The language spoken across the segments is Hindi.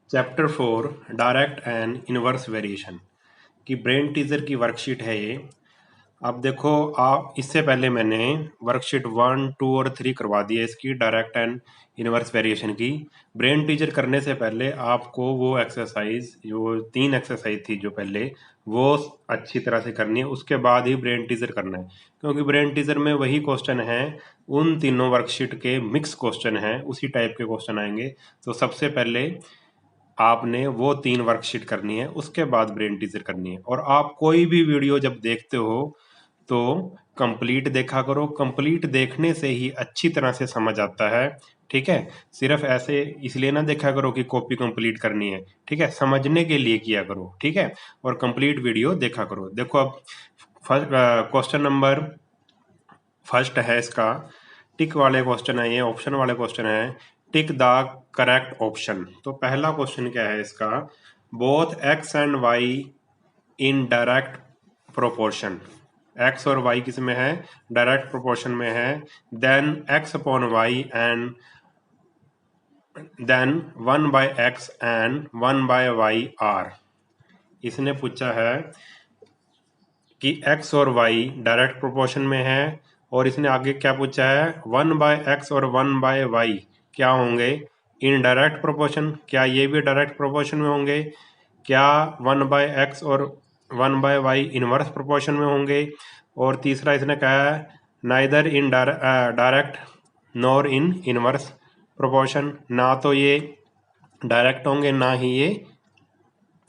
Chapter 4 direct and inverse variation की ब्रेन टीजर की वर्कशीट है ये। अब देखो, आप इससे पहले मैंने वर्कशीट 1, 2 और 3 करवा दी है इसकी डायरेक्ट एंड इनवर्स वेरिएशन की। ब्रेन टीजर करने से पहले आपको वो एक्सरसाइज, जो 3 एक्सरसाइज थी जो पहले, वो अच्छी तरह से करनी है, उसके बाद ही ब्रेन टीजर करना है। क्योंकि ब्रेन टीजर में वही क्वेश्चन है, उन तीनों वर्कशीट के मिक्स क्वेश्चन हैं, उसी टाइप के क्वेश्चन आएंगे। तो सबसे पहले आपने वो 3 वर्कशीट करनी है, उसके बाद ब्रेन टीजर करनी है। और आप कोई भी वीडियो जब देखते हो तो कंप्लीट देखा करो। कंप्लीट देखने से ही अच्छी तरह से समझ आता है, ठीक है। सिर्फ ऐसे इसलिए ना देखा करो कि कॉपी कंप्लीट करनी है, ठीक है। समझने के लिए किया करो, ठीक है। और कंप्लीट वीडियो देखा करो। देखो, अब क्वेश्चन नंबर फर्स्ट है इसका, टिक वाले क्वेश्चन है, ये ऑप्शन वाले क्वेश्चन है। Tick the correct option. तो पहला क्वेश्चन क्या है इसका, both X and Y in direct proportion. X और वाई किस में है, डायरेक्ट प्रोपोर्शन में है। Then X upon Y and then 1/x and 1/y are. इसने पूछा है कि x और y डायरेक्ट प्रोपोर्शन में है, और इसने आगे क्या पूछा है, 1/x और 1/y क्या होंगे, इन डायरेक्ट प्रोपोर्शन। क्या ये भी डायरेक्ट प्रोपोर्शन में होंगे? क्या 1/x और 1/y इनवर्स प्रोपोर्शन में होंगे? और तीसरा इसने कहा है, neither in direct nor in inverse proportion. ना तो ये डायरेक्ट होंगे, ना ही ये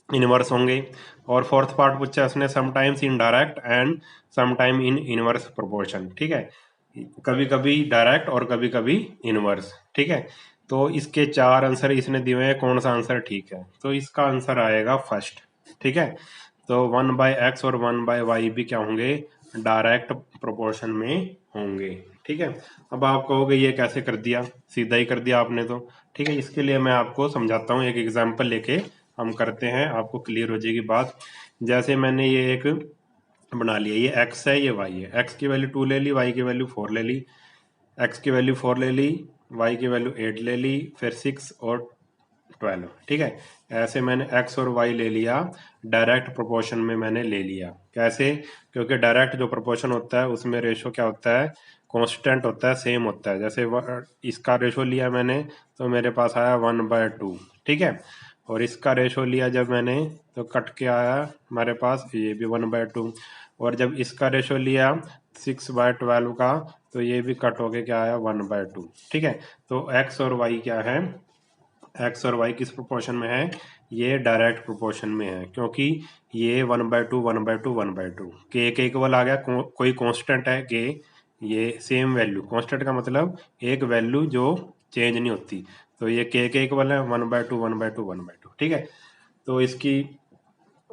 इनवर्स होंगे। और फोर्थ पार्ट पूछा उसने, sometimes in direct and sometime in inverse proportion, ठीक है। कभी कभी डायरेक्ट और कभी कभी इनवर्स, ठीक है। तो इसके 4 आंसर इसने दिए हैं, कौन सा आंसर ठीक है? तो इसका आंसर आएगा फर्स्ट, ठीक है। तो 1/x और 1/y भी क्या होंगे, डायरेक्ट प्रोपोर्शन में होंगे, ठीक है। अब आप कहोगे ये कैसे कर दिया, सीधा ही कर दिया आपने तो, ठीक है। इसके लिए मैं आपको समझाता हूँ, एक एग्जाम्पल लेके हम करते हैं, आपको क्लियर हो जाएगी बात। जैसे मैंने ये एक बना लिया, ये x है, ये y है। x की वैल्यू 2 ले ली, y की वैल्यू 4 ले ली। x की वैल्यू 4 ले ली, y की वैल्यू 8 ले ली, फिर 6 और 12, ठीक है। ऐसे मैंने x और y ले लिया, डायरेक्ट प्रोपोर्शन में मैंने ले लिया। कैसे? क्योंकि डायरेक्ट जो प्रोपोर्शन होता है उसमें रेशो क्या होता है, कांस्टेंट होता है, सेम होता है। जैसे इसका रेशो लिया मैंने तो मेरे पास आया 1/2, ठीक है। और इसका रेशो लिया जब मैंने तो कट के आया हमारे पास ये भी 1/2। और जब इसका रेशो लिया 6/12 का, तो ये भी कट होके क्या आया, 1/2, ठीक है। तो x और y क्या है, एक्स और वाई किस प्रोपोर्शन में है, ये डायरेक्ट प्रोपोर्शन में है। क्योंकि ये 1/2 1/2 1/2 के इक्वल आ गया। कोई कांस्टेंट है के, ये सेम वैल्यू, कांस्टेंट का मतलब एक वैल्यू जो चेंज नहीं होती। तो ये के इक्वल है 1/2 1/2 1/2, ठीक है। तो इसकी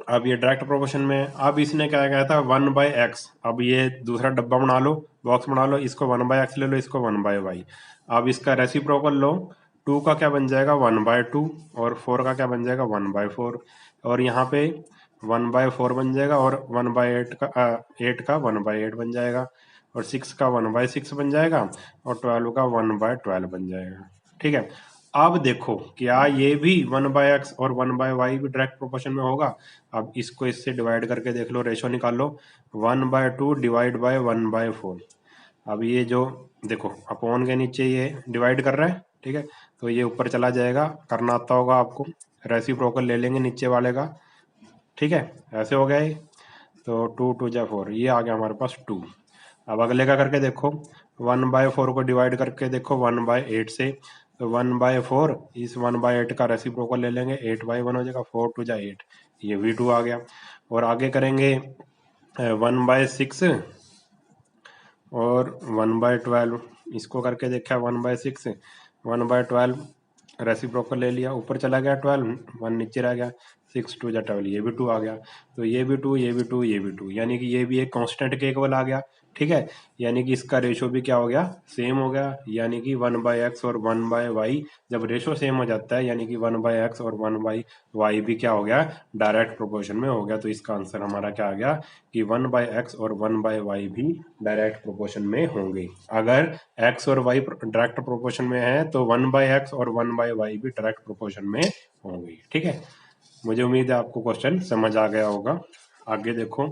अब ये डायरेक्ट प्रोपोर्शन में। अब इसने क्या कहा था, 1/x। अब ये दूसरा डब्बा बना लो, बॉक्स बना लो, इसको 1/x ले लो, इसको 1/y। अब इसका रेसिप्रोकल लो, 2 का क्या बन जाएगा 1/2, और 4 का क्या बन जाएगा 1/4। और यहाँ पे 1/4 बन जाएगा, और 1/8 का 8 का 1/8 बन जाएगा, और 6 का 1/6 बन जाएगा, और 12 का 1/12 बन जाएगा, ठीक है। अब देखो, क्या ये भी 1/x और 1/y भी डायरेक्ट प्रोपोर्शन में होगा? अब इसको इससे डिवाइड करके देख लो, रेशो निकाल लो, 1/2 डिवाइड बाय 1/4। अब ये जो देखो, अपॉन के नीचे ये डिवाइड कर रहा है, ठीक है। तो ये ऊपर चला जाएगा, करना आता होगा आपको। रेसिप्रोकल ले लेंगे नीचे वाले का, ठीक है। ऐसे हो गया ये। तो 2 2 जा 4, ये आ गया हमारे पास 2। अब अगले का करके देखो, 1/4 को डिवाइड करके देखो 1/8 से। तो 1/4 इस 1/8 का रेसिप्रोकल ले लेंगे, 8/1 हो जाएगा, 4 2 जा 8, ये भी 2 आ गया। और आगे करेंगे 1/6 और 1/12, इसको करके देखा 1/6 1/12, रेसिप्रोकल ले लिया, ऊपर चला गया 12, 1 नीचे रह गया, 6 2 जा 12, ये भी 2 आ गया। तो ये भी 2, ये भी 2, ये भी 2, यानी कि ये भी एक कांस्टेंट के इक्वल आ गया, ठीक है, यानी कि इसका रेशो भी क्या हो गया, सेम हो गया, यानी कि 1/x और 1/y जब रेशो सेम हो जाता है यानी कि 1/x और 1/y भी क्या हो गया, डायरेक्ट प्रोपोर्शन में हो गया। तो इसका आंसर हमारा क्या आ गया कि 1/x और 1/y भी डायरेक्ट प्रोपोर्शन में होंगे। अगर x और y डायरेक्ट प्रोपोर्शन में है तो 1/x और 1/y भी डायरेक्ट प्रोपोर्शन में होंगे। ठीक है, मुझे उम्मीद है आपको क्वेश्चन समझ आ गया होगा। आगे देखो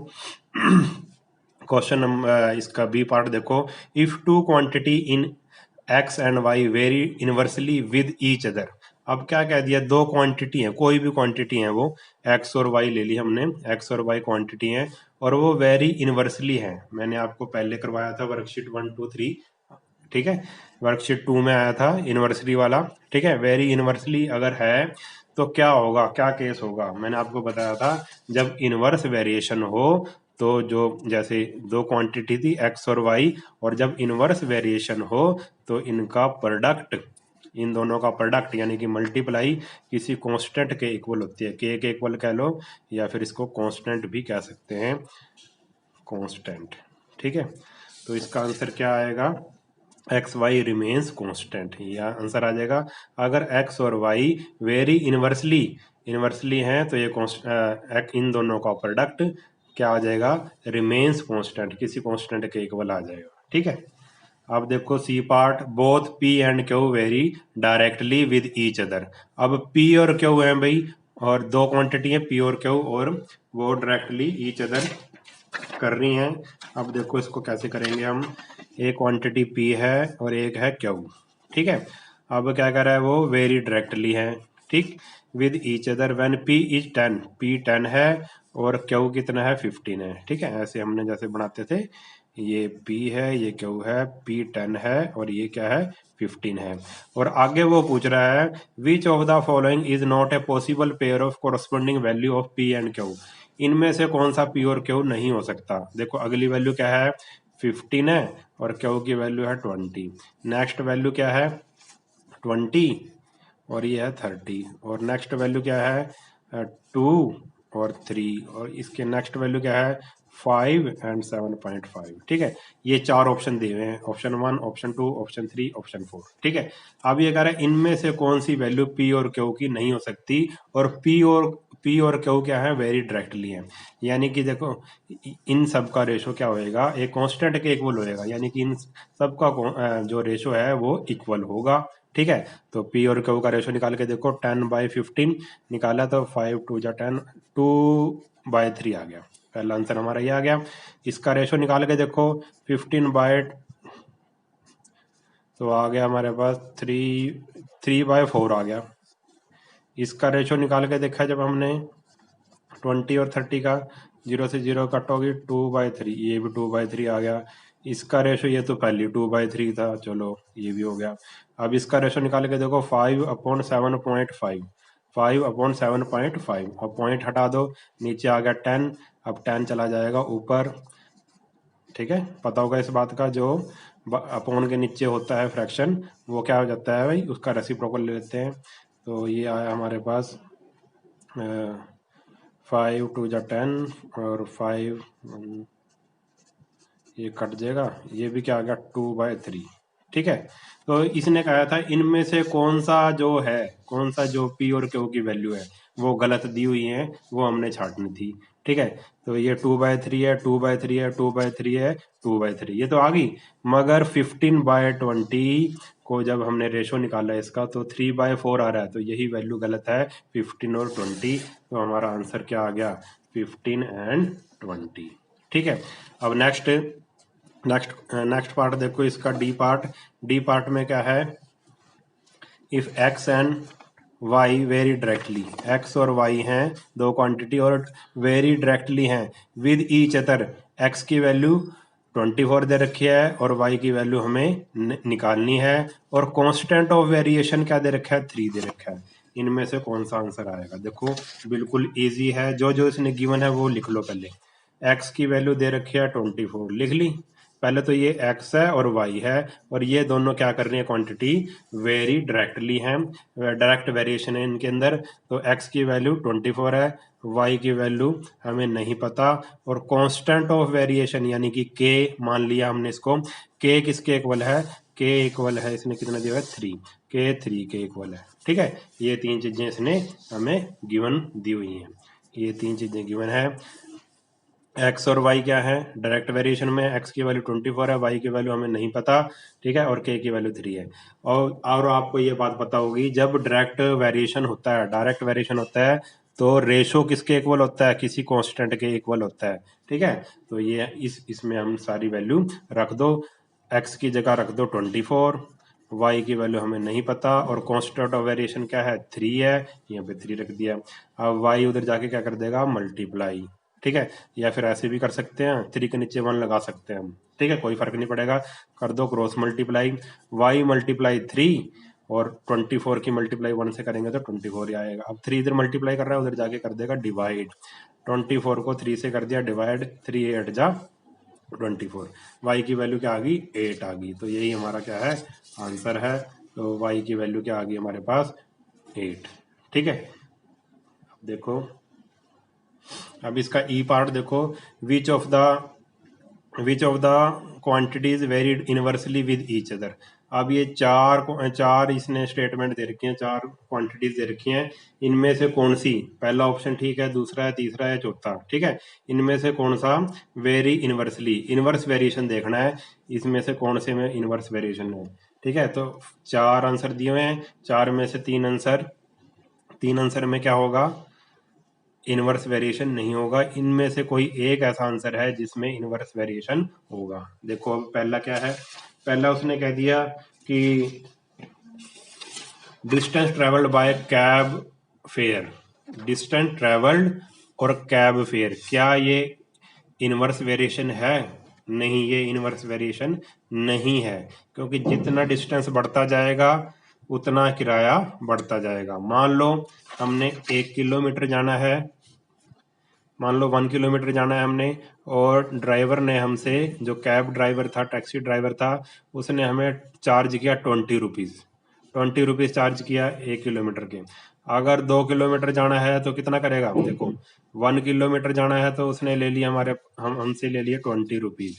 क्वेश्चन नंबर इसका बी पार्ट देखो, if two quantity in X and Y vary inversely with each other. अब क्या कह दिया, दो क्वांटिटी है, कोई भी क्वांटिटी है, वो एक्स और वाई ले ली हमने, एक्स और वाई क्वांटिटी है और वो वेरी इनवर्सली है। मैंने आपको पहले करवाया था वर्कशीट 1 2 3, ठीक है, वर्कशीट 2 में आया था इनवर्सली वाला। ठीक है, वेरी इनवर्सली अगर है तो क्या होगा, क्या केस होगा, मैंने आपको बताया था जब इनवर्स वेरिएशन हो तो जो जैसे दो क्वांटिटी थी एक्स और वाई और जब इनवर्स वेरिएशन हो तो इनका प्रोडक्ट, इन दोनों का प्रोडक्ट यानी कि मल्टीप्लाई किसी कांस्टेंट के इक्वल होती है, के इक्वल कह लो या फिर इसको कांस्टेंट भी कह सकते हैं, कांस्टेंट। ठीक है, तो इसका आंसर क्या आएगा, एक्स वाई रिमेन्स कॉन्स्टेंट, यह आंसर आ जाएगा। अगर एक्स और वाई वेरी इनवर्सली हैं तो ये इन दोनों का प्रोडक्ट क्या आ जाएगा, रिमेन्स कॉन्स्टेंट, किसी कॉन्स्टेंट के इक्वल आ जाएगा। ठीक है, अब देखो C part, both P and Q vary directly with each other. अब पी और क्यू है भाई, और दो क्वांटिटी है पी और क्यू और वो डायरेक्टली ईच अदर कर रही हैं। अब देखो इसको कैसे करेंगे हम, एक क्वांटिटी P है और एक है Q। ठीक है, अब क्या कर रहा है वो, वेरी डायरेक्टली है, ठीक, with each other when P is 10, P 10 है और Q कितना है 15 है। ठीक है, ऐसे हमने जैसे बनाते थे, ये P है ये Q है, P 10 है और ये क्या है 15 है। और आगे वो पूछ रहा है which of the following is not a possible pair of corresponding value of P and Q। इनमें से कौन सा P और Q नहीं हो सकता। देखो अगली वैल्यू क्या है, 15 है और Q की वैल्यू है 20। नेक्स्ट वैल्यू क्या है 20 और ये है 30 और नेक्स्ट वैल्यू क्या है 2 और 3 और इसके नेक्स्ट वैल्यू क्या है 5 एंड 7.5। ठीक है, ये चार ऑप्शन दिए हुए हैं, ऑप्शन 1 ऑप्शन 2 ऑप्शन 3 ऑप्शन 4। ठीक है, अब ये कह रहा है इनमें से कौन सी वैल्यू P और Q की नहीं हो सकती, और P और Q क्या है, वेरी डायरेक्टली है, यानी कि देखो इन सब का रेशो क्या होएगा, एक कांस्टेंट के इक्वल होएगा, यानी कि इन सब का जो रेशो है वो इक्वल होगा। ठीक है, तो P और Q का रेशो निकाल के देखो, 10/15 निकाला तो 5 2 जा 10, 2/3 आ गया, पहला आंसर हमारा ये आ गया। इसका रेशो निकाल के देखो 15 तो आ गया हमारे पास 3/4 आ गया। इसका रेशो निकाल के देखा जब हमने 20 और 30 का, 0 से 0 कट होगी 2/3, ये भी 2/3 आ गया। इसका रेशो, ये तो पहले 2/3 था, चलो ये भी हो गया। अब इसका रेशो निकाल के देखो 5/7.5, 5/7.5, अब पॉइंट हटा दो, नीचे आ गया 10, अब 10 चला जाएगा ऊपर। ठीक है, पता होगा इस बात का, जो अपॉन के नीचे होता है फ्रैक्शन वो क्या हो जाता है भाई, उसका रेसिप्रोकल ले लेते हैं। तो ये आया हमारे पास 5 2 जा 10 और 5 ये कट जाएगा, ये भी क्या आ गया 2/3। ठीक है, तो इसने कहा था इनमें से कौन सा जो है, कौन सा जो P और Q की वैल्यू है वो गलत दी हुई है, वो हमने छांटनी थी। ठीक है, तो ये 2/3 है, 2/3 है, 2/3 है, 2/3 ये तो आ गई, मगर 15/20 को जब हमने रेशो निकाला इसका तो 3/4 आ रहा है, तो यही वैल्यू गलत है, 15 और 20। तो हमारा आंसर क्या आ गया, 15 एंड 20। ठीक है, अब नेक्स्ट पार्ट देखो इसका, डी पार्ट में क्या है, if X and Y vary directly, X और वाई हैं दो क्वांटिटी और वेरी डायरेक्टली हैं विद ईच अदर, एक्स की वैल्यू 24 दे रखी है और वाई की वैल्यू हमें निकालनी है, और कांस्टेंट ऑफ वेरिएशन क्या दे रखा है 3 दे रखा है। इनमें से कौन सा आंसर आएगा, देखो बिल्कुल इजी है, जो जो इसने गिवन है वो लिख लो। पहले एक्स की वैल्यू दे रखी है 24, लिख ली, पहले तो ये x है और y है, और ये दोनों क्या कर रही है, क्वांटिटी वेरी डायरेक्टली हैं, डायरेक्ट वेरिएशन है इनके अंदर। तो x की वैल्यू 24 है, y की वैल्यू हमें नहीं पता, और कांस्टेंट ऑफ वेरिएशन यानी कि k मान लिया हमने इसको। k किसके इक्वल है, k इक्वल है, इसने कितना दिया है 3, k 3 के इक्वल है। ठीक है, ये तीन चीजें इसने हमें गिवन दी हुई हैं, ये तीन चीजें गिवन है। x और y क्या है, डायरेक्ट वेरिएशन में x की वैल्यू 24 है, y की वैल्यू हमें नहीं पता, ठीक है, और k की वैल्यू 3 है। और आपको ये बात पता होगी, जब डायरेक्ट वेरिएशन होता है, डायरेक्ट वेरिएशन होता है, तो रेशो किसके इक्वल होता है, किसी कांस्टेंट के इक्वल होता है। ठीक है, तो ये इसमें हम सारी वैल्यू रख दो, x की जगह रख दो 24, y की वैल्यू हमें नहीं पता, और कांस्टेंट ऑफ वेरिएशन क्या है 3 है, यहाँ पे 3 रख दिया। अब y उधर जाके क्या कर देगा, मल्टीप्लाई। ठीक है, या फिर ऐसे भी कर सकते हैं, 3 के नीचे 1 लगा सकते हैं हम। ठीक है, कोई फर्क नहीं पड़ेगा, कर दो क्रॉस मल्टीप्लाई, y मल्टीप्लाई 3 और 24 की मल्टीप्लाई 1 से करेंगे तो 24 ही आएगा। अब 3 इधर मल्टीप्लाई कर रहा है, उधर जाके कर देगा डिवाइड, 24 को 3 से कर दिया डिवाइड, 3 8 जा 24, y की वैल्यू क्या आ गई 8 आ गई। तो यही हमारा क्या है, आंसर है। तो y की वैल्यू क्या आ गई हमारे पास 8। ठीक है, अब देखो, अब इसका ई पार्ट देखो, which of the quantities varied inversely with each other. अब ये चार इसने स्टेटमेंट दे रखी हैं, चार क्वांटिटीज दे रखी हैं, इनमें से कौन सी, पहला ऑप्शन ठीक है, दूसरा है, तीसरा है, चौथा। ठीक है, इनमें से कौन सा वेरी इनवर्सली, इनवर्स वेरिएशन देखना है, इसमें से कौन से में इनवर्स वेरिएशन है। ठीक है, तो चार आंसर दिए हुए हैं, चार में से तीन आंसर में क्या होगा, इनवर्स वेरिएशन नहीं होगा। इनमें से कोई एक ऐसा आंसर है जिसमें इनवर्स वेरिएशन होगा। देखो अब पहला क्या है, पहला उसने कह दिया कि distance travelled by cab fair, distance travelled और कैब फेयर, क्या ये इनवर्स वेरिएशन है? नहीं, ये इनवर्स वेरिएशन नहीं है, क्योंकि जितना डिस्टेंस बढ़ता जाएगा उतना किराया बढ़ता जाएगा। मान लो हमने 1 किलोमीटर जाना है, मान लो 1 किलोमीटर जाना है हमने, और ड्राइवर ने हमसे, जो कैब ड्राइवर था, टैक्सी ड्राइवर था, उसने हमें चार्ज किया 20 रुपीज़, 20 रुपीज़ चार्ज किया 1 किलोमीटर के। अगर 2 किलोमीटर जाना है तो कितना करेगा, देखो 1 किलोमीटर जाना है तो उसने ले लिया हमसे ले लिया 20 रुपीज़,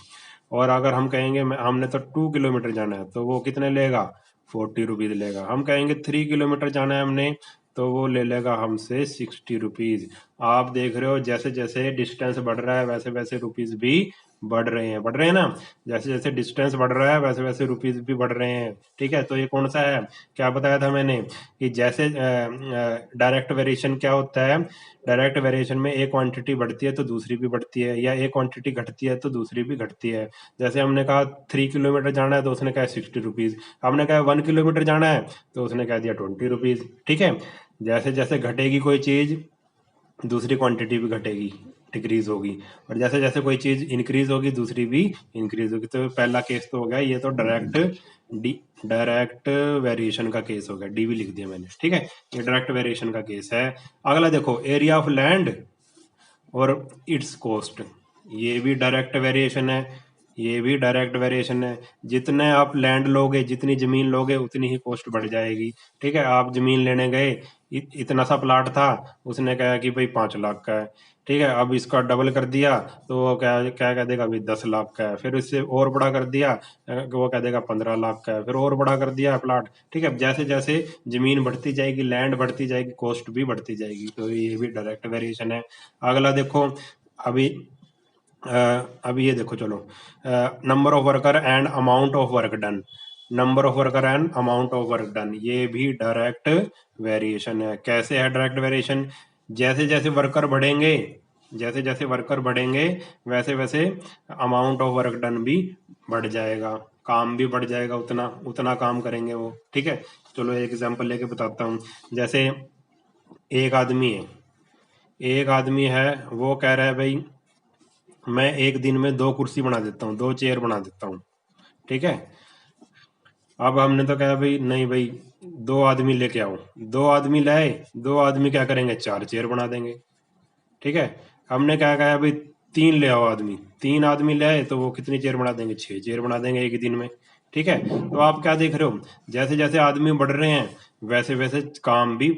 और अगर हम कहेंगे हमने तो 2 किलोमीटर जाना है तो वो कितने लेगा, 40 रुपीज़ लेगा। हम कहेंगे 3 किलोमीटर जाना है हमने, तो वो ले लेगा हमसे 60 रुपीज़। आप देख रहे हो, जैसे जैसे डिस्टेंस बढ़ रहा है वैसे वैसे रुपीज भी बढ़ रहे हैं ना, जैसे जैसे डिस्टेंस बढ़ रहा है वैसे वैसे रुपीज भी बढ़ रहे हैं। ठीक है, तो ये कौन सा है, क्या बताया था मैंने कि जैसे डायरेक्ट वेरिएशन क्या होता है, डायरेक्ट वेरिएशन में एक क्वांटिटी बढ़ती है तो दूसरी भी बढ़ती है, या एक क्वांटिटी घटती है तो दूसरी भी घटती है। जैसे हमने कहा 3 किलोमीटर जाना है तो उसने कहा 60 रुपीज़, हमने कहा 1 किलोमीटर जाना है तो उसने कह दिया 20 रुपीज़। ठीक है, जैसे जैसे घटेगी कोई चीज दूसरी क्वांटिटी भी घटेगी, डिक्रीज होगी, और जैसे जैसे कोई चीज इंक्रीज होगी दूसरी भी इंक्रीज होगी। तो पहला केस तो हो गया, ये तो डायरेक्ट वेरिएशन का केस हो गया, डी भी लिख दिया मैंने। ठीक है, ये डायरेक्ट वेरिएशन का केस है। अगला देखो, एरिया ऑफ लैंड और इट्स कॉस्ट, ये भी डायरेक्ट वेरिएशन है, ये भी डायरेक्ट वेरिएशन है। जितने आप लैंड लोगे, जितनी जमीन लोगे, उतनी ही कॉस्ट बढ़ जाएगी। ठीक है, आप जमीन लेने गए, इतना सा प्लाट था, उसने कहा कि भाई 5 लाख का है। ठीक है, अब इसका डबल कर दिया तो वो क्या क्या कह देगा, भाई 10 लाख का है। फिर इससे और बड़ा कर दिया, वो कह देगा 15 लाख का है। फिर और बड़ा कर दिया प्लाट। ठीक है, जैसे जैसे जमीन बढ़ती जाएगी, लैंड बढ़ती जाएगी, कॉस्ट भी बढ़ती जाएगी। तो ये भी डायरेक्ट वेरिएशन है। अगला देखो, अभी अभी ये देखो, चलो, number of worker and amount of work done, number of worker and amount of work done, ये भी डायरेक्ट वेरिएशन है। कैसे है डायरेक्ट वेरिएशन, जैसे जैसे वर्कर बढ़ेंगे, जैसे जैसे वर्कर बढ़ेंगे वैसे वैसे अमाउंट ऑफ वर्क डन भी बढ़ जाएगा, काम भी बढ़ जाएगा, उतना उतना काम करेंगे वो। ठीक है, चलो एक एग्जांपल लेके बताता हूँ। जैसे एक आदमी है, एक आदमी है, वो कह रहा है भाई मैं एक दिन में 2 कुर्सी बना देता हूँ, 2 चेयर बना देता हूँ। ठीक है, अब हमने तो कहा भाई नहीं भाई, 2 आदमी लेके आओ, 2 आदमी लाए, 2 आदमी क्या करेंगे, 4 चेयर बना देंगे। ठीक है, हमने क्या कहा भाई 3 ले आओ आदमी, 3 आदमी ले आए तो वो कितनी चेयर बना देंगे? 6 चेयर बना देंगे एक ही दिन में। ठीक है, तो आप क्या देख रहे हो, जैसे जैसे आदमी बढ़ रहे हैं वैसे वैसे काम भी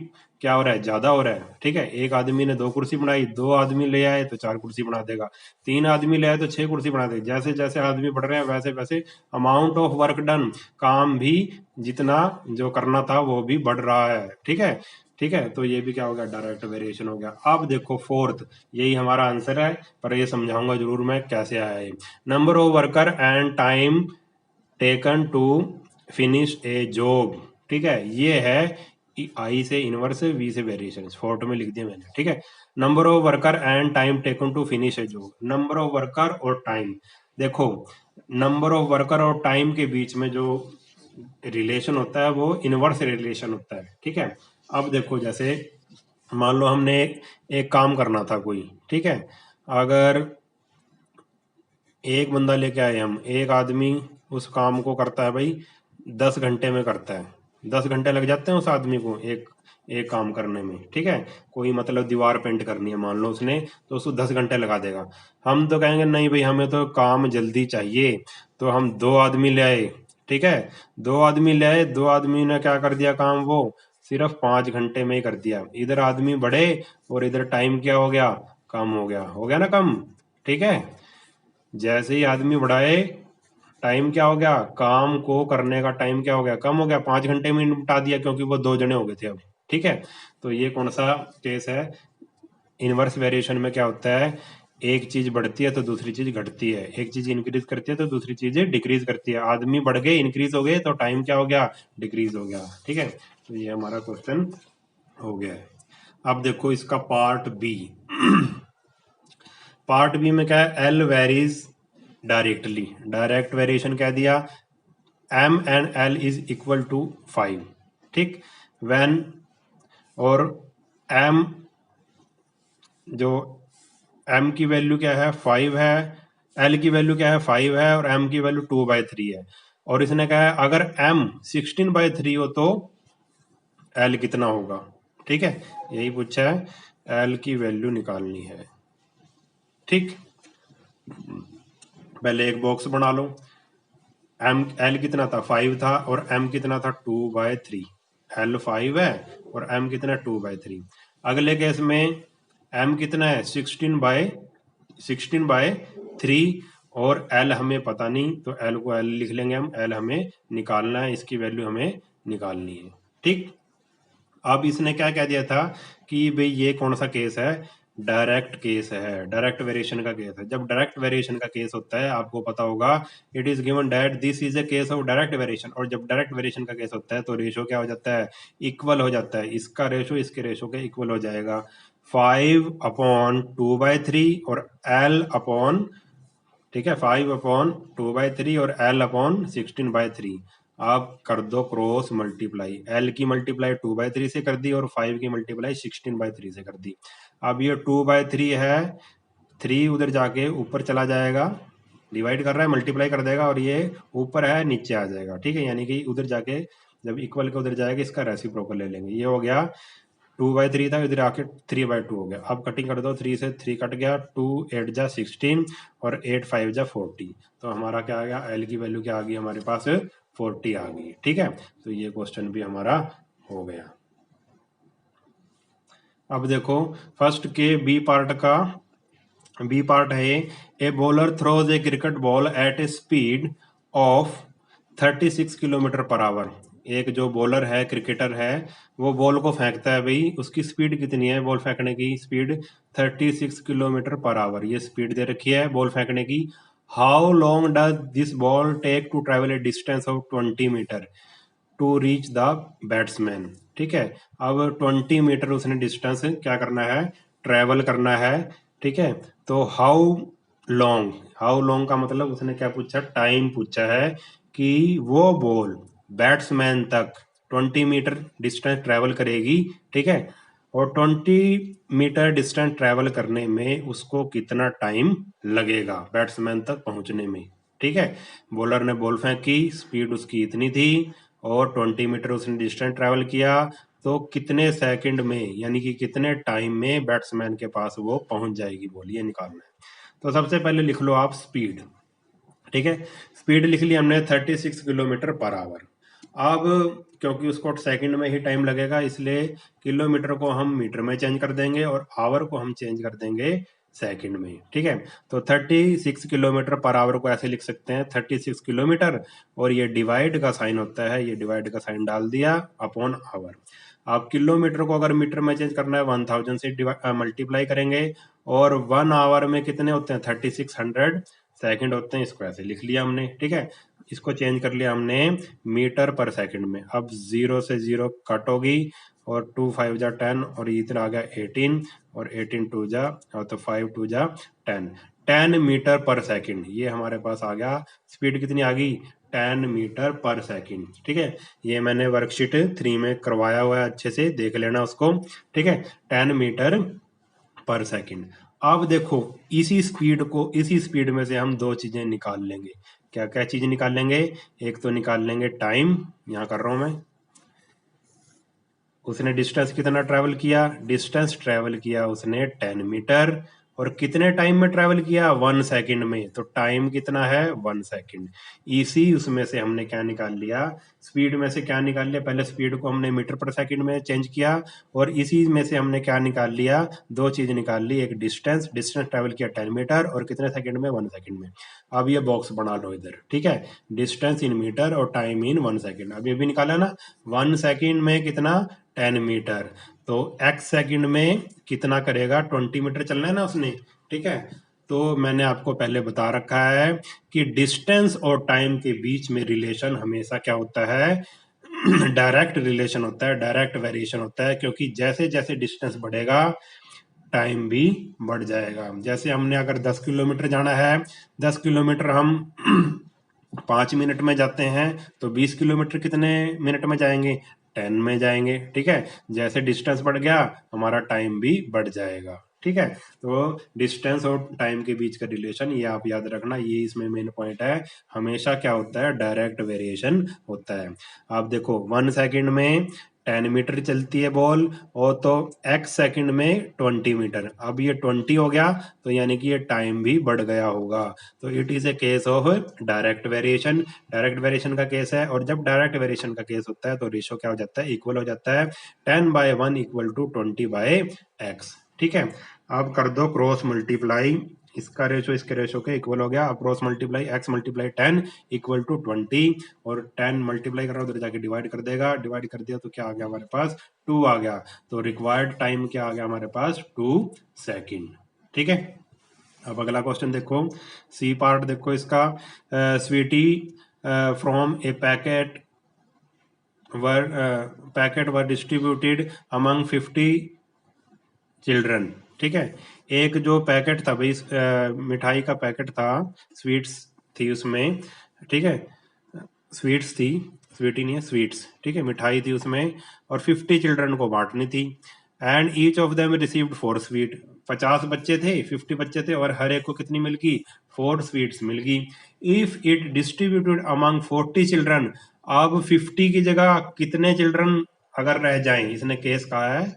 क्या हो रहा है? ज्यादा हो रहा है। ठीक है, एक आदमी ने 2 कुर्सी बनाई, 2 आदमी ले आए तो 4 कुर्सी बना देगा, 3 आदमी ले आए तो 6 कुर्सी बना देगा। जैसे जैसे आदमी बढ़ रहे हैं वैसे वैसे अमाउंट ऑफ वर्क डन, काम भी जितना जो करना था वो भी बढ़ रहा है। ठीक है, ठीक है, तो ये भी क्या हो गया? डायरेक्ट वेरिएशन हो गया। अब देखो फोर्थ, यही हमारा आंसर है, पर ये समझाऊंगा जरूर मैं कैसे आया है। Number of worker and time taken to finish a job. ठीक है, ये है आई से इनवर्स, वी से वेरिएशन, फोटो में लिख दिया मैंने। ठीक है, number of worker and time taken to finish a job. Number of worker और टाइम, देखो नंबर ऑफ वर्कर और टाइम के बीच में जो रिलेशन होता है वो इनवर्स रिलेशन होता है। ठीक है, अब देखो जैसे मान लो हमने एक काम करना था कोई, ठीक है, अगर एक बंदा लेके आए हम, एक आदमी उस काम को करता है भाई 10 घंटे में करता है, 10 घंटे लग जाते हैं उस आदमी को एक एक काम करने में। ठीक है, कोई मतलब दीवार पेंट करनी है मान लो उसने, तो उसको 10 घंटे लगा देगा। हम तो कहेंगे नहीं भाई हमें तो काम जल्दी चाहिए, तो हम 2 आदमी ले आए। ठीक है, 2 आदमी ले आए, 2 आदमी ने क्या कर दिया काम, वो सिर्फ 5 घंटे में ही कर दिया। इधर आदमी बढ़े और इधर टाइम क्या हो गया? कम हो गया ना कम। ठीक है, जैसे ही आदमी बढ़ाए टाइम क्या हो गया? काम को करने का टाइम क्या हो गया? कम हो गया, 5 घंटे में निपटा दिया क्योंकि वो 2 जने हो गए थे अब। ठीक है, तो ये कौन सा केस है? इनवर्स वेरिएशन में क्या होता है, एक चीज बढ़ती है तो दूसरी चीज घटती है, एक चीज इंक्रीज करती है तो दूसरी चीज डिक्रीज करती है। आदमी बढ़ गए, इंक्रीज हो गए, तो टाइम क्या हो गया? डिक्रीज हो गया। ठीक है, तो ये हमारा क्वेश्चन हो गया है। अब देखो इसका पार्ट बी। पार्ट बी में क्या है? L varies directly, direct variation कह दिया, M and L is equal to 5। ठीक, व्हेन और एम, जो एम की वैल्यू क्या है? 5 है, एल की वैल्यू क्या है? 5 है, और एम की वैल्यू 2/3 है। और इसने कहा है अगर एम 16/3 हो तो एल कितना होगा? ठीक है, यही पूछा है, एल की वैल्यू निकालनी है। ठीक, पहले एक बॉक्स बना लो, एम एल कितना था? 5 था, और एम कितना था? 2/3। एल 5 है और एम कितना है? 2/3। अगले केस में एम कितना है? 16/3, और एल हमें पता नहीं, तो एल को एल लिख लेंगे हम, एल हमें निकालना है, इसकी वैल्यू हमें निकालनी है। ठीक, अब इसने क्या कह दिया था कि भाई ये कौन सा केस है? डायरेक्ट केस है, डायरेक्ट वेरिएशन का केस है। जब डायरेक्ट वेरिएशन का केस होता है, आपको पता होगा, it is given that this is a case of direct variation. और जब डायरेक्ट वेरिएशन का केस होता है तो रेशो क्या हो जाता है? इक्वल हो जाता है, इसका रेशो इसके रेशो के इक्वल हो जाएगा। 5/2/3 और एल अपॉन, ठीक है, 5/2/3 और एल अपॉन 16/3। आप कर दो क्रॉस मल्टीप्लाई, एल की मल्टीप्लाई 2/3 से कर दी और 5 की मल्टीप्लाई 16/3 से कर दी। अब ये 2/3 है, 3 उधर जाके ऊपर चला जाएगा, डिवाइड कर रहा है, मल्टीप्लाई कर देगा, और ये ऊपर है नीचे आ जाएगा। ठीक है, यानी कि उधर जाके जब इक्वल के उधर जाएगा इसका रेसिप्रोकल ले लेंगे। ये हो गया 2/3 था, इधर आके 3/2 हो गया। अब कटिंग कर दो, 3 से 3 कट गया, 2 8 जा 16 और 8 5 जा 40। तो हमारा क्या आ गया? एल की वैल्यू क्या आ गई हमारे पास? 40 आ गई। ठीक है, तो ये क्वेश्चन भी हमारा हो गया। अब देखो फर्स्ट के बी पार्ट का, बी पार्ट है a bowler throws a cricket ball at a speed of 36 kilometre per hour. एक जो बॉलर है, क्रिकेटर है, वो बॉल को फेंकता है भाई, उसकी स्पीड कितनी है? बॉल फेंकने की स्पीड 36 किलोमीटर पर आवर, ये स्पीड दे रखी है बॉल फेंकने की। How long does this ball take to travel a distance of 20 metre to reach the batsman? ठीक है, अब 20 मीटर उसने डिस्टेंस क्या करना है? ट्रेवल करना है। ठीक है, तो हाउ लॉन्ग, हाउ लॉन्ग का मतलब उसने क्या पूछा? टाइम पूछा है कि वो बॉल बैट्समैन तक 20 मीटर डिस्टेंस ट्रेवल करेगी। ठीक है, और 20 मीटर डिस्टेंस ट्रेवल करने में उसको कितना टाइम लगेगा बैट्समैन तक पहुंचने में? ठीक है, बॉलर ने बॉल फेंकी, स्पीड उसकी इतनी थी, और 20 मीटर उसने डिस्टेंस ट्रेवल किया, तो कितने सेकंड में, यानी कि कितने टाइम में बैट्समैन के पास वो पहुंच जाएगी बॉल, ये निकालना है। तो सबसे पहले लिख लो आप स्पीड, ठीक है। स्पीड लिख ली हमने 36 किलोमीटर पर आवर। अब क्योंकि उसको सेकंड में ही टाइम लगेगा, इसलिए किलोमीटर को हम मीटर में चेंज कर देंगे और आवर को हम चेंज कर देंगे सेकंड में, ठीक है। तो 36 किलोमीटर पर आवर को ऐसे लिख सकते हैं 36 किलोमीटर, और ये डिवाइड का साइन होता है, ये डिवाइड का साइन डाल दिया अपॉन आवर। आप किलोमीटर को अगर मीटर में चेंज करना है 1000 से मल्टीप्लाई करेंगे, और 1 आवर में कितने होते हैं 3600 सेकंड होते हैं, इसको ऐसे लिख लिया हमने, ठीक है। इसको चेंज कर लिया हमने मीटर पर सेकंड में। अब 0 से 0 कट होगी, और 2 5 जा 10, और इधर आ गया 18, और 18 2 जा, और तो 5 2 जा 10, 10 मीटर पर सेकंड ये हमारे पास आ गया। स्पीड कितनी आ गई 10 मीटर पर सेकंड, ठीक है। ये मैंने वर्कशीट 3 में करवाया हुआ है, अच्छे से देख लेना उसको, ठीक है। 10 मीटर पर सेकंड। अब देखो इसी स्पीड में से हम दो चीजें निकाल लेंगे। क्या क्या चीज निकाल लेंगे? एक तो निकाल लेंगे टाइम, यहां कर रहा हूं मैं। उसने डिस्टेंस कितना ट्रेवल किया? डिस्टेंस ट्रेवल किया उसने 10 मीटर, और कितने टाइम में ट्रेवल किया? 1 सेकंड में। तो टाइम कितना है? 1 सेकंड। इसी उसमें से हमने क्या निकाल लिया? स्पीड में से क्या निकाल लिया? पहले स्पीड को हमने मीटर पर सेकंड में चेंज किया, और इसी में से हमने क्या निकाल लिया? दो चीज निकाल ली, एक डिस्टेंस ट्रेवल किया 10 मीटर, और कितने सेकंड में? 1 सेकंड में। अब ये बॉक्स बना लो इधर, ठीक है। डिस्टेंस इन मीटर और टाइम इन 1 सेकंड। अब ये भी निकाला ना, 1 सेकंड में कितना? 10 मीटर। तो x सेकंड में कितना करेगा? 20 मीटर चलना है ना उसने, ठीक है। तो मैंने आपको पहले बता रखा है कि डिस्टेंस और टाइम के बीच में रिलेशन हमेशा क्या होता है? डायरेक्ट रिलेशन होता है, डायरेक्ट वेरिएशन होता है, क्योंकि जैसे जैसे डिस्टेंस बढ़ेगा टाइम भी बढ़ जाएगा। जैसे हमने अगर 10 किलोमीटर जाना है, 10 किलोमीटर हम 5 मिनट में जाते हैं, तो 20 किलोमीटर कितने मिनट में जाएंगे? 10 में जाएंगे, ठीक है। जैसे डिस्टेंस बढ़ गया हमारा टाइम भी बढ़ जाएगा, ठीक है। तो डिस्टेंस और टाइम के बीच का रिलेशन ये आप याद रखना, ये इसमें मेन पॉइंट है। हमेशा क्या होता है? डायरेक्ट वेरिएशन होता है। आप देखो 1 सेकंड में 10 मीटर चलती है बॉल, और तो x सेकंड में 20 मीटर। अब ये 20 हो गया, तो यानी कि ये टाइम भी बढ़ गया होगा। तो it is a case of direct variation. Direct variation का केस है, और जब डायरेक्ट वेरिएशन का केस होता है तो रेशो क्या हो जाता है? इक्वल हो जाता है 10/1 इक्वल टू 20/x, ठीक है। अब कर दो क्रॉस मल्टीप्लाई, इसका रेशो इसके रेशो के इक्वल हो गया। अब cross multiply x multiply 10 equal to 20, और 10 मल्टीप्लाई कर रहा हूं उधर जाके डिवाइड कर देगा, डिवाइड कर दिया तो क्या आ गया हमारे पास? 2 आ गया। तो रिक्वायर्ड टाइम क्या आ गया हमारे पास? 2 सेकंड, ठीक है। अब अगला क्वेश्चन देखो, सी पार्ट देखो इसका। Sweety from a packet were distributed among 50 children, ठीक है। एक जो पैकेट था भाई, मिठाई का पैकेट था, स्वीट्स थी उसमें, ठीक है। स्वीट्स थी, स्वीटी नहीं है, स्वीट्स, ठीक है। मिठाई थी उसमें, और 50 चिल्ड्रन को बांटनी थी। And each of them received 4 sweet. 50 बच्चे थे, 50 बच्चे थे, और हर एक को कितनी मिल गई? 4 स्वीट्स मिल गई। If it distributed among 40 children, अब 50 की जगह कितने चिल्ड्रन अगर रह जाएं, इसने केस कहा है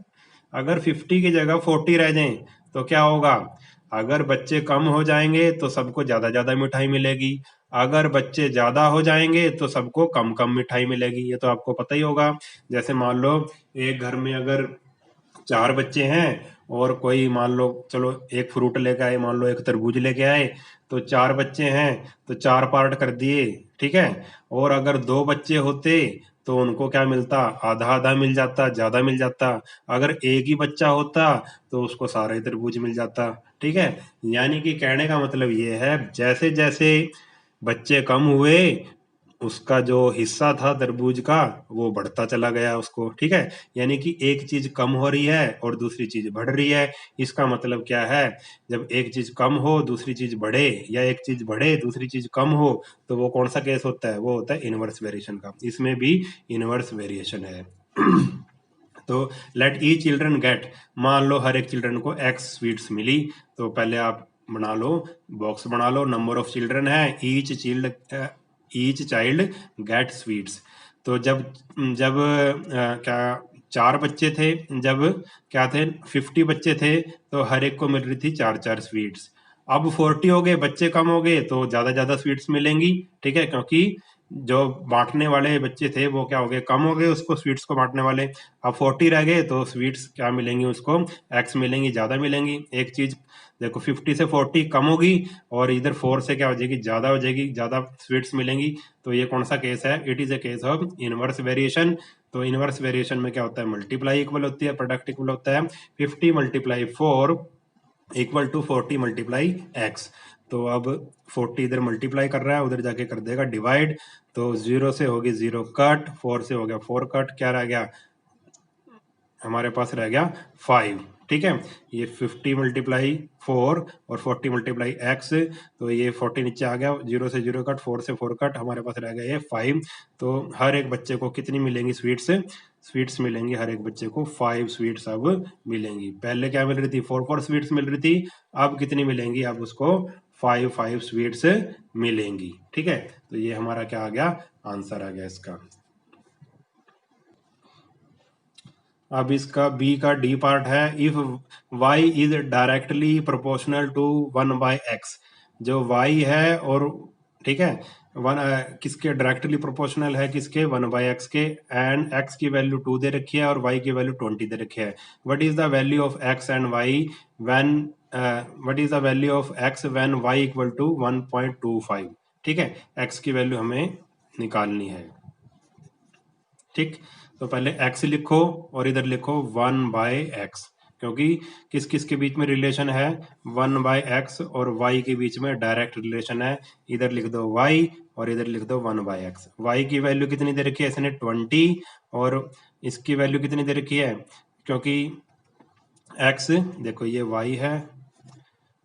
अगर 50 की जगह 40 रह जाएं तो क्या होगा? अगर बच्चे कम हो जाएंगे तो सबको ज्यादा ज्यादा मिठाई मिलेगी, अगर बच्चे ज्यादा हो जाएंगे तो सबको कम कम मिठाई मिलेगी। ये तो आपको पता ही होगा। जैसे मान लो एक घर में अगर 4 बच्चे हैं, और कोई मान लो चलो एक फ्रूट लेके आए, मान लो एक तरबूज लेके आए, तो 4 बच्चे हैं तो 4 पार्ट कर दिए, ठीक है। और अगर 2 बच्चे होते तो उनको क्या मिलता? आधा आधा मिल जाता, ज्यादा मिल जाता। अगर एक ही बच्चा होता तो उसको सारे तरबूज मिल जाता, ठीक है। यानी कि कहने का मतलब ये है, जैसे जैसे बच्चे कम हुए उसका जो हिस्सा था तरबूज का वो बढ़ता चला गया उसको, ठीक है। यानी कि एक चीज कम हो रही है और दूसरी चीज बढ़ रही है। इसका मतलब क्या है? जब एक चीज कम हो दूसरी चीज बढ़े, या एक चीज बढ़े दूसरी चीज कम हो, तो वो कौन सा केस होता है? वो होता है इनवर्स वेरिएशन का। इसमें भी इनवर्स वेरिएशन है। तो लेट ई चिल्ड्रन गेट, मान लो हर एक चिल्ड्रन को x स्वीट्स मिली, तो पहले आप बना लो, बॉक्स बना लो, नंबर ऑफ चिल्ड्रन है, ईच चाइल्ड गेट स्वीट्स। तो जब जब क्या 4 बच्चे थे, जब क्या थे 50 बच्चे थे, तो हर एक को मिल रही थी 4 4 स्वीट्स। अब 40 हो गए, बच्चे कम हो गए तो ज़्यादा स्वीट्स मिलेंगी, ठीक है, क्योंकि जो बांटने वाले बच्चे थे वो क्या हो गए, कम हो गए उसको स्वीट्स को बांटने वाले। अब 40 रह गए तो स्वीट्स क्या मिलेंगी उसको, एक्स मिलेंगी, ज़्यादा मिलेंगी। एक चीज़ देखो, 50 से 40 कम होगी और इधर 4 से क्या हो जाएगी, ज़्यादा हो जाएगी, ज़्यादा स्वीट्स मिलेंगी। तो ये कौन सा केस है, it is a case of inverse variation. तो इनवर्स वेरिएशन में क्या होता है, मल्टीप्लाई इक्वल होती है, प्रोडक्ट इक्वल होता है। 50 multiply 4 equal to 40 multiply X. तो अब 40 इधर मल्टीप्लाई कर रहा है, उधर जाके कर देगा डिवाइड। तो 0 से होगी 0 कट, 4 से हो गया 4 कट, क्या रह गया हमारे पास, रह गया 5, ठीक है। ये 50 मल्टीप्लाई 4 और 40 मल्टीप्लाई एक्स, तो ये 40 नीचे आ गया, 0 से 0 कट, 4 से 4 कट, हमारे पास रह गया ये 5। तो हर एक बच्चे को कितनी मिलेंगी स्वीट्स, स्वीट्स मिलेंगी हर एक बच्चे को 5 स्वीट्स अब मिलेंगी। पहले क्या मिल रही थी, 4 स्वीट्स मिल रही थी, अब कितनी मिलेंगी, अब उसको 5 स्वीट्स मिलेंगी, ठीक है। तो ये हमारा क्या आ गया, आंसर आ गया इसका। अब इसका बी का डी पार्ट है, if y is directly proportional to 1/x। जो y है और, ठीक है, वन किसके डायरेक्टली प्रोपोर्शनल है, किसके, 1/x के, एंड x की वैल्यू 2 दे रखी है और y की वैल्यू 20 दे रखी है। What is the value of x and y when, what is the value of x when y equal to 1.25, ठीक है। x की वैल्यू हमें निकालनी है, ठीक। तो पहले x लिखो और इधर लिखो 1/x, क्योंकि किस किस के बीच में रिलेशन है, 1/x और y के बीच में डायरेक्ट रिलेशन है। इधर लिख दो y और इधर लिख दो 1/x। y की वैल्यू कितनी दे रखी है, इसने 20, और इसकी वैल्यू कितनी दे रखी है, क्योंकि x देखो ये y है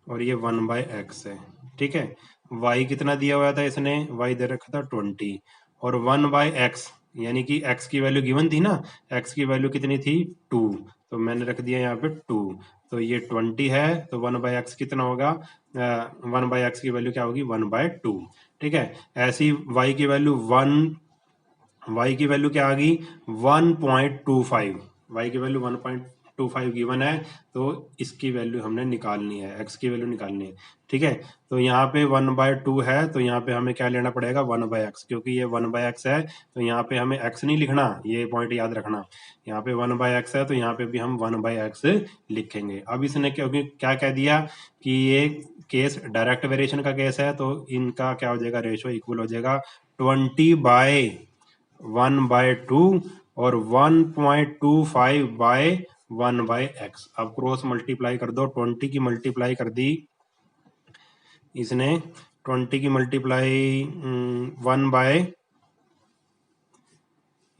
और ये 1/x है, ठीक है। y कितना दिया हुआ था इसने, y दे रखा था 20, और 1/x यानी कि x की वैल्यू गिवन थी ना, x की वैल्यू कितनी थी 2, तो मैंने रख दिया यहाँ पे 2। तो ये 20 है, तो 1/x कितना होगा, 1/x की वैल्यू क्या होगी, 1/2, ठीक है। ऐसी y की वैल्यू 1, y की वैल्यू क्या आ गई 1.25, y की वैल्यू 1.25 गिवन है, तो इसकी वैल्यू हमने निकालनी है, x की वैल्यू निकालनी है, ठीक है। तो यहाँ पे 1/2 है, तो यहाँ पे हमें क्या लेना पड़ेगा, 1/x, क्योंकि ये 1/x है तो यहाँ पे हमें x नहीं लिखना, ये पॉइंट याद रखना। यहाँ पे 1/x है तो यहाँ पे भी हम 1/x लिखेंगे। अब इसने क्योंकि क्या कह दिया कि ये केस डायरेक्ट वेरिएशन का केस है, तो इनका क्या हो जाएगा, रेशो इक्वल हो जाएगा 20/1/2 और 1.25/1/x। अब क्रॉस मल्टीप्लाई कर दो, 20 की मल्टीप्लाई कर दी इसने, 20 की मल्टीप्लाई 1 बाय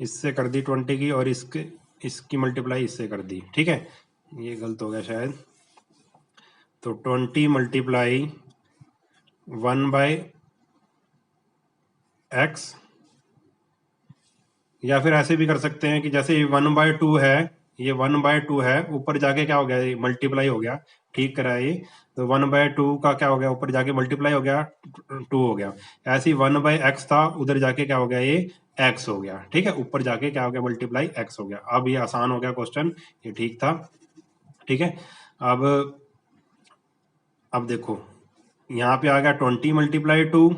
इससे कर दी 20 की, और इसकी मल्टीप्लाई इससे कर दी, ठीक है। ये गलत हो गया शायद, तो 20 मल्टीप्लाई 1/x, या फिर ऐसे भी कर सकते हैं कि जैसे 1/2 है, ये 1/2 है, ऊपर जाके क्या हो गया, ये मल्टीप्लाई हो गया, ठीक करा ये, तो 1/2 का क्या हो गया, ऊपर जाके मल्टीप्लाई हो गया, 2 हो गया। ऐसे ही 1/x था, उधर जाके क्या हो गया, ये x हो गया, ठीक है, ऊपर जाके क्या हो गया, मल्टीप्लाई x हो गया। अब ये आसान हो गया क्वेश्चन, ये ठीक था, ठीक है। अब देखो यहाँ पे आ गया 20 मल्टीप्लाई 2,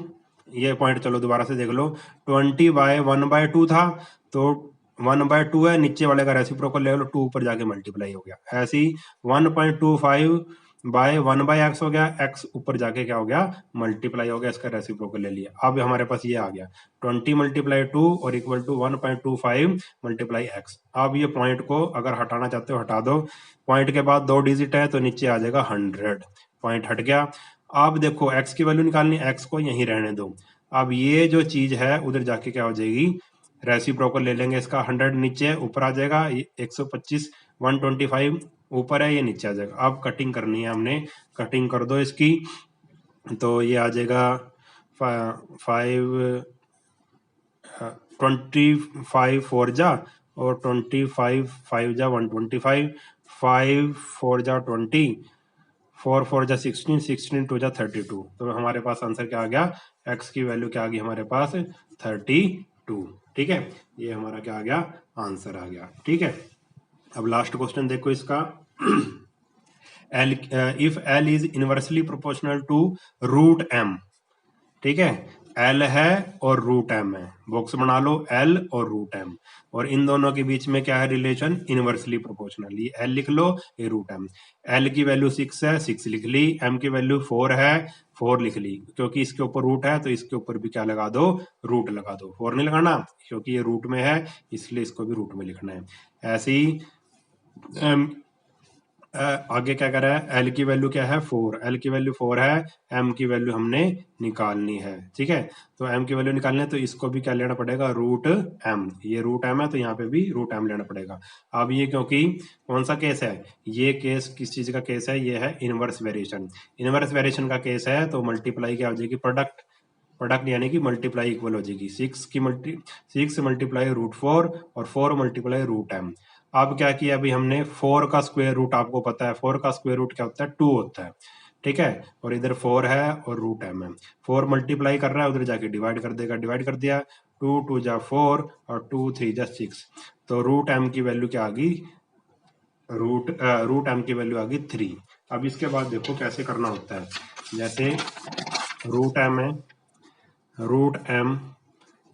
ये पॉइंट चलो दोबारा से देख लो, 20/1/2 था, तो 1/2 है, नीचे वाले का रेसिप्रोकल ले लो, 2 ऊपर जाके मल्टीप्लाई हो गया। ऐसे ही 1.25/1/x हो गया, x ऊपर जाके क्या हो गया, मल्टीप्लाई हो गया, इसका रेसिप्रोकल ले लिया। अब हमारे पास ये आ गया 20 मल्टीप्लाई 2 और इक्वल टू 1.25 मल्टीप्लाई x। अब ये पॉइंट को अगर हटाना चाहते हो हटा दो, पॉइंट के बाद 2 डिजिट है तो नीचे आ जाएगा 100, पॉइंट हट गया। अब देखो x की वैल्यू निकालनी, x को यहीं रहने दो। अब ये जो चीज है उधर जाके क्या हो जाएगी, रेसिप्रोकल ले लेंगे इसका, 100 नीचे ऊपर आ जाएगा, 125 125 ऊपर है, ये नीचे आ जाएगा। अब कटिंग करनी है हमने, कटिंग कर दो इसकी, तो ये आ जाएगा 5 25 4 जा, और 25 5 जा 125, 5 4 जा 20, 4 4 जा 16, 16 2 जा 32। तो हमारे पास आंसर क्या आ गया, x की वैल्यू क्या आ गई हमारे पास, 32, ठीक है। ये हमारा क्या आ गया, आंसर आ गया, ठीक है। अब लास्ट क्वेश्चन देखो इसका L, if L is inversely proportional to root M, ठीक है, एल है और रूट एम है, बॉक्स बना लो एल और रूट एम, और इन दोनों के बीच में क्या है रिलेशन, इनवर्सली प्रोपोर्शनल, ये एल लिख लो, ये रूट एम। एल की वैल्यू 6 है, 6 लिख ली, एम की वैल्यू 4 है, 4 लिख ली, क्योंकि इसके ऊपर रूट है तो इसके ऊपर भी क्या लगा दो, रूट लगा दो। 4 नहीं लगाना क्योंकि ये रूट में है, इसलिए इसको भी रूट में लिखना है। ऐसे ही आगे क्या करा है, एल की वैल्यू क्या है 4, एल की वैल्यू 4 है, एम की वैल्यू हमने निकालनी है, ठीक है। तो एम की वैल्यू निकालनी है तो इसको भी क्या लेना पड़ेगा, रूट एम, ये रूट एम है तो यहाँ पे भी रूट एम लेना पड़ेगा। अब ये क्योंकि कौन सा केस है, ये केस किस चीज का केस है, ये है इनवर्स वेरिएशन। इनवर्स वेरिएशन का केस है तो मल्टीप्लाई क्या हो जाएगी, प्रोडक्ट, प्रोडक्ट यानी कि मल्टीप्लाई इक्वल हो जाएगी, 6 मल्टीप्लाई रूट 4 और 4 मल्टीप्लाई रूट एम। अब क्या किया, अभी हमने 4 का स्क्वायर रूट, आपको पता है 4 का स्क्वायर रूट क्या होता है, 2 होता है, ठीक है, और इधर 4 है और रूट एम है, 4 मल्टीप्लाई कर रहा है, उधर जाके डिवाइड कर देगा, डिवाइड कर दिया, 2 2 जा 4 और 2 3 जा 6, तो रूट एम की वैल्यू क्या आ गई, रूट एम की वैल्यू आ गई 3। अब इसके बाद देखो कैसे करना होता है, जैसे रूट एम है, रूट एम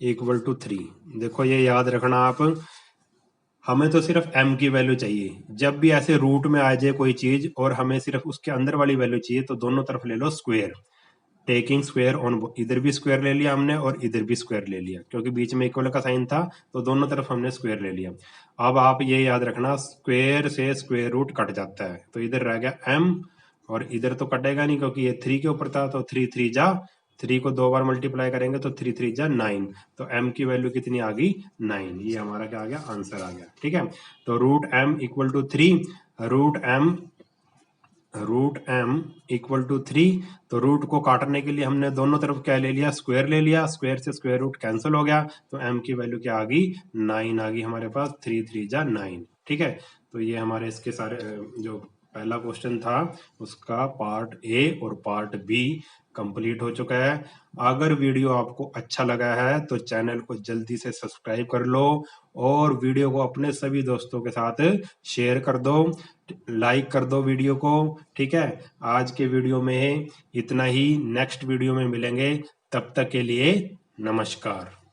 इक्वल टू 3, देखो ये याद रखना आप, हमें तो सिर्फ m की वैल्यू चाहिए, जब भी ऐसे रूट में आ जाए कोई चीज और हमें सिर्फ उसके अंदर वाली वैल्यू चाहिए तो दोनों तरफ ले लो स्क्वायर, टेकिंग स्क्वायर ऑन, इधर भी स्क्वायर ले लिया हमने और इधर भी स्क्वायर ले लिया, क्योंकि बीच में इक्वल का साइन था तो दोनों तरफ हमने स्क्वायर ले लिया। अब आप ये याद रखना, स्क्वायर से स्क्वायर रूट कट जाता है, तो इधर रह गया m और इधर तो कटेगा नहीं क्योंकि ये 3 के ऊपर था, तो 3 3 जा 3 को 2 बार मल्टीप्लाई करेंगे तो 3 3 जा 9, तो m की वैल्यू कितनी आ गई, 9, ये हमारा क्या आ गया, आंसर आ गया, ठीक है। तो root m equal to 3, root M equal to 3, तो रूट को काटने के लिए हमने दोनों तरफ क्या ले लिया, स्क्वायर ले लिया, स्क्वायर से स्क्वायर रूट कैंसिल हो गया, तो m की वैल्यू क्या आ गई, 9 आ गई हमारे पास, 3 3 जा 9, ठीक है। तो ये हमारे इसके सारे जो पहला क्वेश्चन था उसका पार्ट ए और पार्ट बी कंप्लीट हो चुका है। अगर वीडियो आपको अच्छा लगा है तो चैनल को जल्दी से सब्सक्राइब कर लो और वीडियो को अपने सभी दोस्तों के साथ शेयर कर दो, लाइक कर दो वीडियो को, ठीक है। आज के वीडियो में इतना ही, नेक्स्ट वीडियो में मिलेंगे, तब तक के लिए नमस्कार।